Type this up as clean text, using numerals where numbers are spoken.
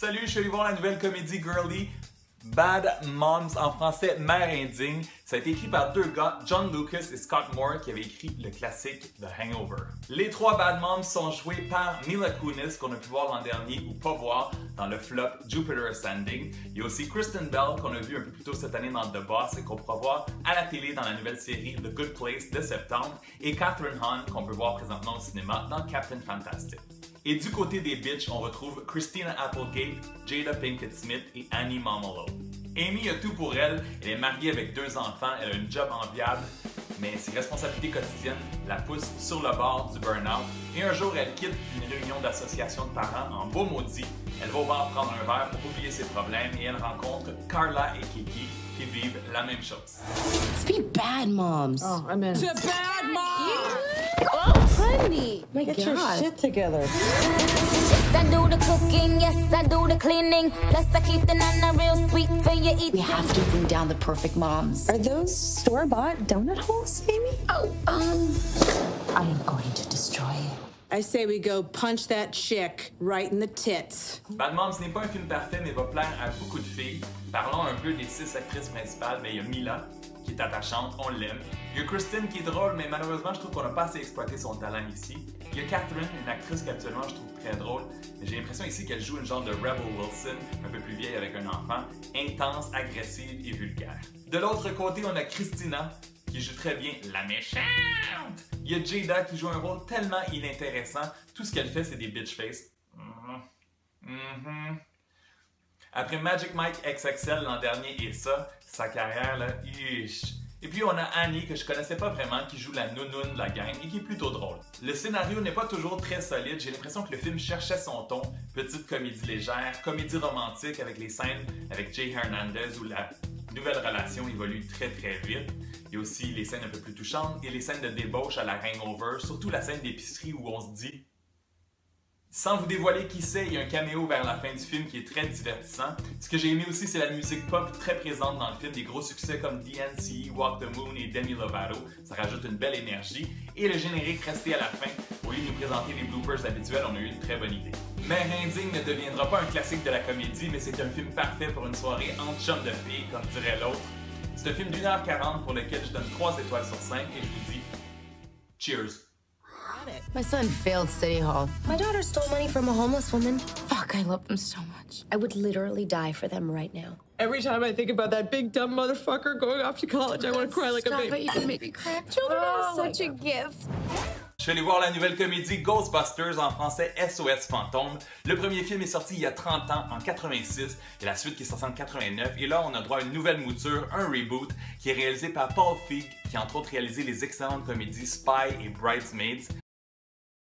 Salut, je suis allé voir la nouvelle comédie girly Bad Moms, en français Mère indigne. Ça a été écrit par deux gars, John Lucas et Scott Moore, qui avaient écrit le classique The Hangover. Les trois Bad Moms sont joués par Mila Kunis, qu'on a pu voir l'an dernier ou pas voir dans le flop Jupiter Ascending. Il y a aussi Kristen Bell, qu'on a vu un peu plus tôt cette année dans The Boss et qu'on pourra voir à la télé dans la nouvelle série The Good Place de septembre, et Kathryn Hahn, qu'on peut voir présentement au cinéma dans Captain Fantastic. Et du côté des bitches, on retrouve Christina Applegate, Jada Pinkett Smith et Annie Momolo. Amy a tout pour elle, elle est mariée avec 2 enfants, elle a une job enviable, mais ses responsabilités quotidiennes la poussent sur le bord du burn-out. Et un jour, elle quitte une réunion d'association de parents en beau maudit. Elle va au bar prendre un verre pour oublier ses problèmes et elle rencontre Carla et Kiki qui vivent la même chose. Let's be bad moms. Oh, I'm in. To bad moms! Oh, honey! My Get God. your shit together. Yes, I do the cooking, yes, I do the cleaning. Plus, I keep the nana real sweet for you eat. We have to bring down the perfect moms. Are those store-bought donut holes, Amy? Oh, I am going to destroy you. I say we go punch that chick right in the tits. Bad Moms n'est pas un film parfait, mais va plaire à beaucoup de filles. Parlons un peu des 6 actrices principales. Il y a Mila, qui est attachante, on l'aime. Il y a Kristen, qui est drôle, mais malheureusement, je trouve qu'on n'a pas assez exploité son talent ici. Il y a Kathryn, une actrice qu'actuellement je trouve très drôle. J'ai l'impression ici qu'elle joue une genre de Rebel Wilson, un peu plus vieille avec un enfant, intense, agressive et vulgaire. De l'autre côté, on a Christina, qui joue très bien la méchante. Il y a Jada qui joue un rôle tellement inintéressant. Tout ce qu'elle fait, c'est des bitch face. Après Magic Mike XXL l'an dernier et ça, sa carrière là, ish. Et puis on a Annie que je connaissais pas vraiment, qui joue la nounoune de la gang et qui est plutôt drôle. Le scénario n'est pas toujours très solide, j'ai l'impression que le film cherchait son ton. Petite comédie légère, comédie romantique avec les scènes avec Jay Hernandez où la nouvelle relation évolue très vite. Il y a aussi les scènes un peu plus touchantes et les scènes de débauche à la Hangover, surtout la scène d'épicerie où on se dit... Sans vous dévoiler qui c'est, il y a un caméo vers la fin du film qui est très divertissant. Ce que j'ai aimé aussi, c'est la musique pop très présente dans le film, des gros succès comme DNC, Walk the Moon et Demi Lovato. Ça rajoute une belle énergie. Et le générique resté à la fin, au lieu de nous présenter les bloopers habituels, on a eu une très bonne idée. Mère indigne ne deviendra pas un classique de la comédie, mais c'est un film parfait pour une soirée entre chums de filles, comme dirait l'autre. C'est un film d'1h40 pour lequel je donne 3 étoiles sur 5 et je vous dis cheers! my son failed City Hall. My daughter stole money from a homeless woman. Fuck, I love them so much. I would literally die for them right now. Every time I think about that big dumb motherfucker going off to college, I want to cry like a Stop it, baby. you can make me cry. Children Oh are my such a gift. Je suis allé voir la nouvelle comédie Ghostbusters, en français SOS Fantôme. Le premier film est sorti il y a 30 ans, en 86, et la suite qui est sortie en 89. Et là, on a droit à une nouvelle mouture, un reboot, qui est réalisé par Paul Feig, qui a entre autres réalisé les excellentes comédies Spy et Bridesmaids.